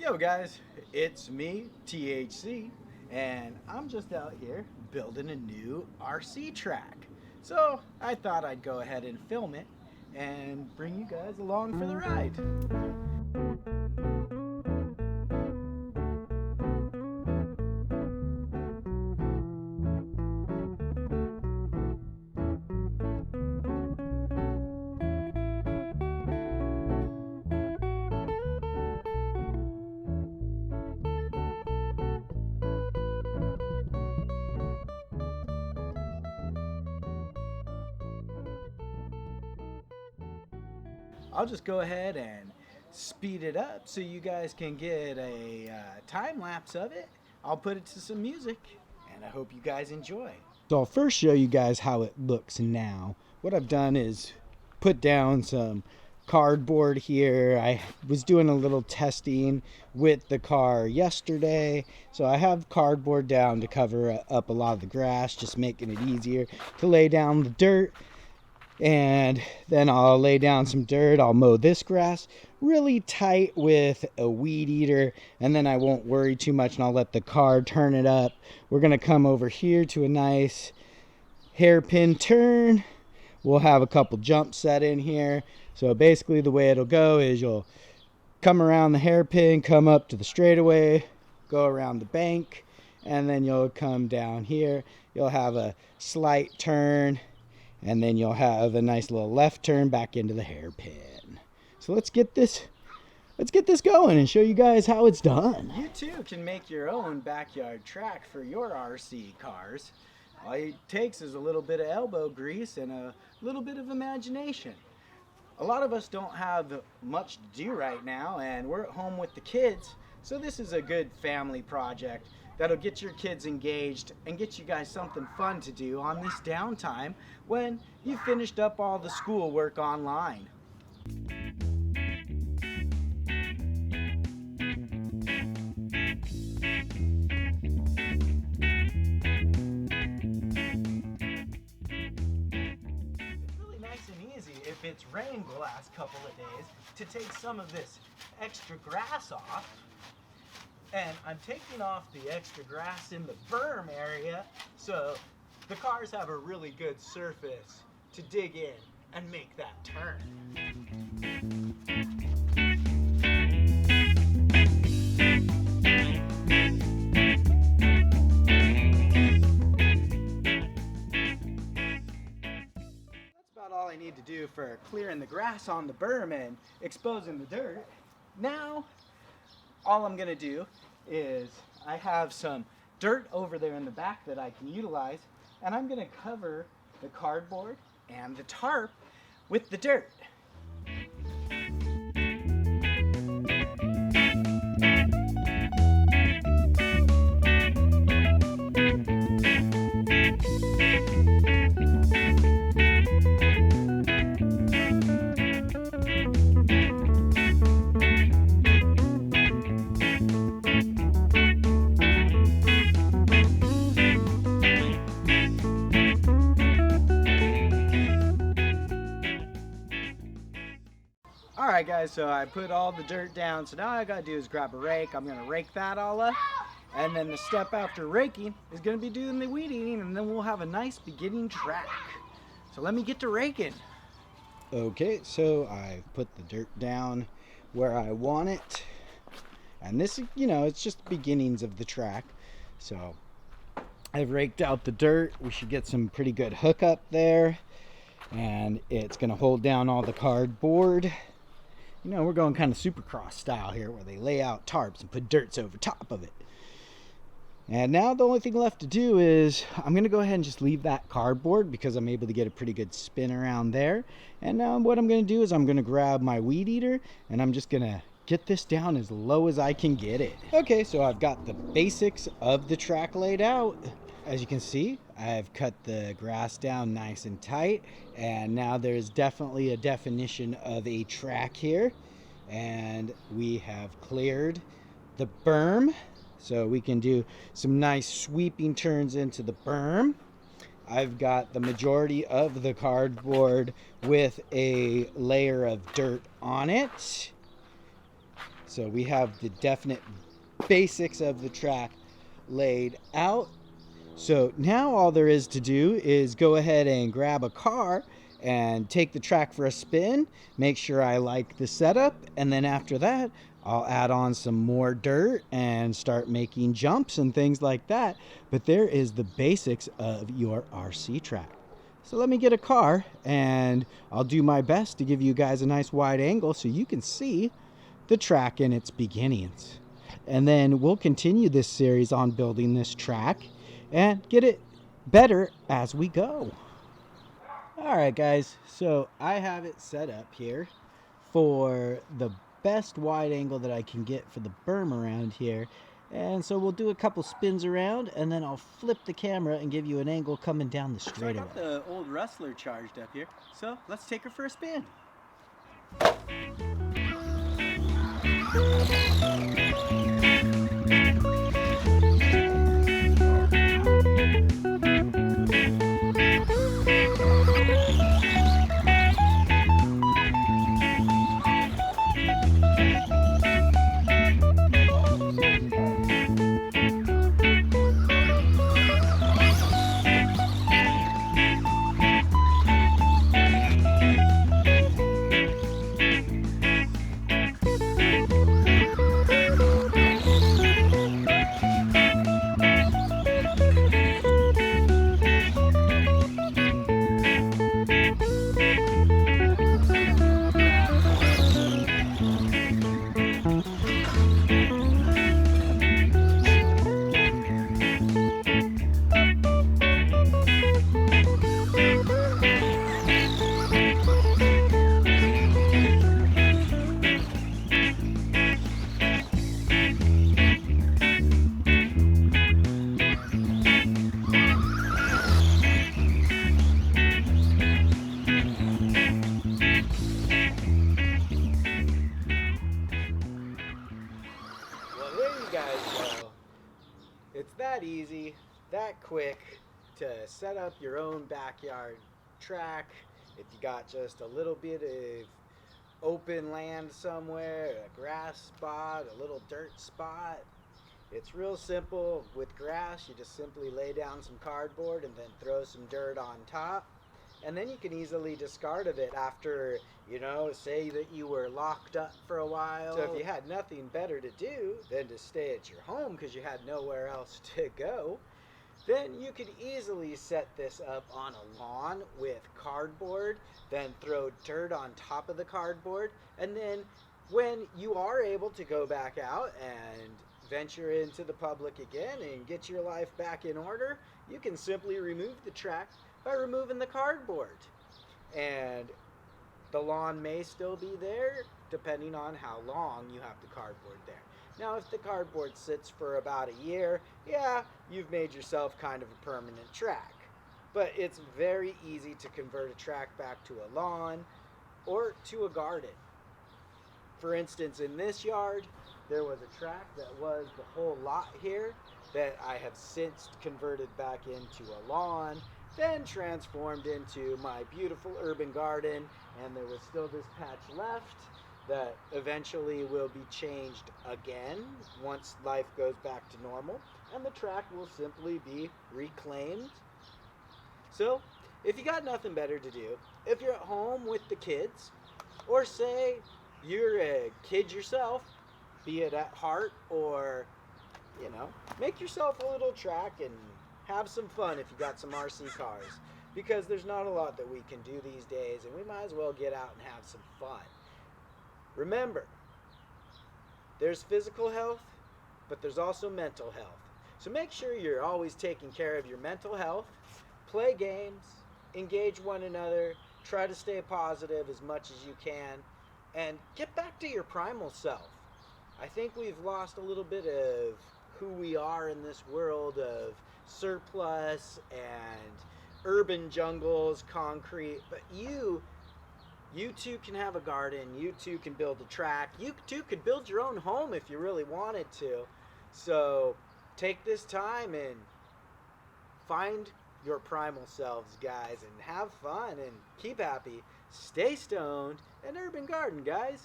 Yo guys, it's me, THC, and I'm just out here building a new RC track. So I thought I'd go ahead and film it and bring you guys along for the ride. I'll just go ahead and speed it up so you guys can get a time lapse of it. I'll put it to some music, and I hope you guys enjoy. So I'll first show you guys how it looks now. What I've done is put down some cardboard here. I was doing a little testing with the car yesterday, so I have cardboard down to cover up a lot of the grass, just making it easier to lay down the dirt. And then I'll lay down some dirt. I'll mow this grass really tight with a weed eater, and then I won't worry too much, and I'll let the car turn it up. We're gonna come over here to a nice hairpin turn. We'll have a couple jumps set in here. So basically the way it'll go is you'll come around the hairpin, come up to the straightaway, go around the bank, and then you'll come down here. You'll have a slight turn, and then you'll have a nice little left turn back into the hairpin. So let's get this going and show you guys how it's done. You too can make your own backyard track for your RC cars. All it takes is a little bit of elbow grease and a little bit of imagination. A lot of us don't have much to do right now, and we're at home with the kids, so this is a good family project that'll get your kids engaged and get you guys something fun to do on this downtime when you finished up all the schoolwork online. If it's rained the last couple of days, to take some of this extra grass off. And I'm taking off the extra grass in the berm area so the cars have a really good surface to dig in and make that turn. All I need to do for clearing the grass on the berm and exposing the dirt. Now, all I'm gonna do is I have some dirt over there in the back that I can utilize, and I'm gonna cover the cardboard and the tarp with the dirt. Alright guys, so I put all the dirt down, so now all I gotta do is grab a rake. I'm gonna rake that all up, and then the step after raking is gonna be doing the weed eating, and then we'll have a nice beginning track. So let me get to raking. Okay, so I put the dirt down where I want it, and this, it's just the beginnings of the track. So I've raked out the dirt. We should get some pretty good hookup there, and it's gonna hold down all the cardboard. We're going kind of supercross style here where they lay out tarps and put dirts over top of it. And now the only thing left to do is I'm going to go ahead and just leave that cardboard because I'm able to get a pretty good spin around there. And now what I'm going to do is I'm going to grab my weed eater and I'm just going to get this down as low as I can get it. Okay, so I've got the basics of the track laid out. As you can see, I've cut the grass down nice and tight, and now there's definitely a definition of a track here. And we have cleared the berm, so we can do some nice sweeping turns into the berm. I've got the majority of the cardboard with a layer of dirt on it. So we have the definite basics of the track laid out. So now all there is to do is go ahead and grab a car and take the track for a spin, make sure I like the setup, and then after that, I'll add on some more dirt and start making jumps and things like that. But there is the basics of your RC track. So let me get a car and I'll do my best to give you guys a nice wide angle so you can see the track in its beginnings. And then we'll continue this series on building this track and get it better as we go. Alright guys, so I have it set up here for the best wide angle that I can get for the berm around here. And so we'll do a couple spins around and then I'll flip the camera and give you an angle coming down the straightaway. So I got the old Rustler charged up here, so let's take her for a spin. It's that easy, that quick to set up your own backyard track. If you got just a little bit of open land somewhere, a grass spot, a little dirt spot, it's real simple. With grass, you just simply lay down some cardboard and then throw some dirt on top. And then you can easily discard of it after, say that you were locked up for a while. So if you had nothing better to do than to stay at your home because you had nowhere else to go, then you could easily set this up on a lawn with cardboard, then throw dirt on top of the cardboard, and then when you are able to go back out and venture into the public again and get your life back in order, you can simply remove the track by removing the cardboard. And the lawn may still be there depending on how long you have the cardboard there. Now if the cardboard sits for about a year, yeah, you've made yourself kind of a permanent track. But it's very easy to convert a track back to a lawn or to a garden. For instance, in this yard, there was a track that was the whole lot here that I have since converted back into a lawn, then transformed into my beautiful urban garden, and there was still this patch left that eventually will be changed again once life goes back to normal, and the track will simply be reclaimed. So, if you got nothing better to do, if you're at home with the kids, or say you're a kid yourself, be it at heart or, make yourself a little track and have some fun if you got some RC cars, because there's not a lot that we can do these days and we might as well get out and have some fun. Remember, there's physical health, but there's also mental health. So make sure you're always taking care of your mental health, play games, engage one another, try to stay positive as much as you can, and get back to your primal self. I think we've lost a little bit of who we are in this world of surplus and urban jungles, concrete, but you too can have a garden, you too can build a track, you too could build your own home if you really wanted to. So take this time and find your primal selves, guys, and have fun and keep happy, stay stoned, and urban garden, guys.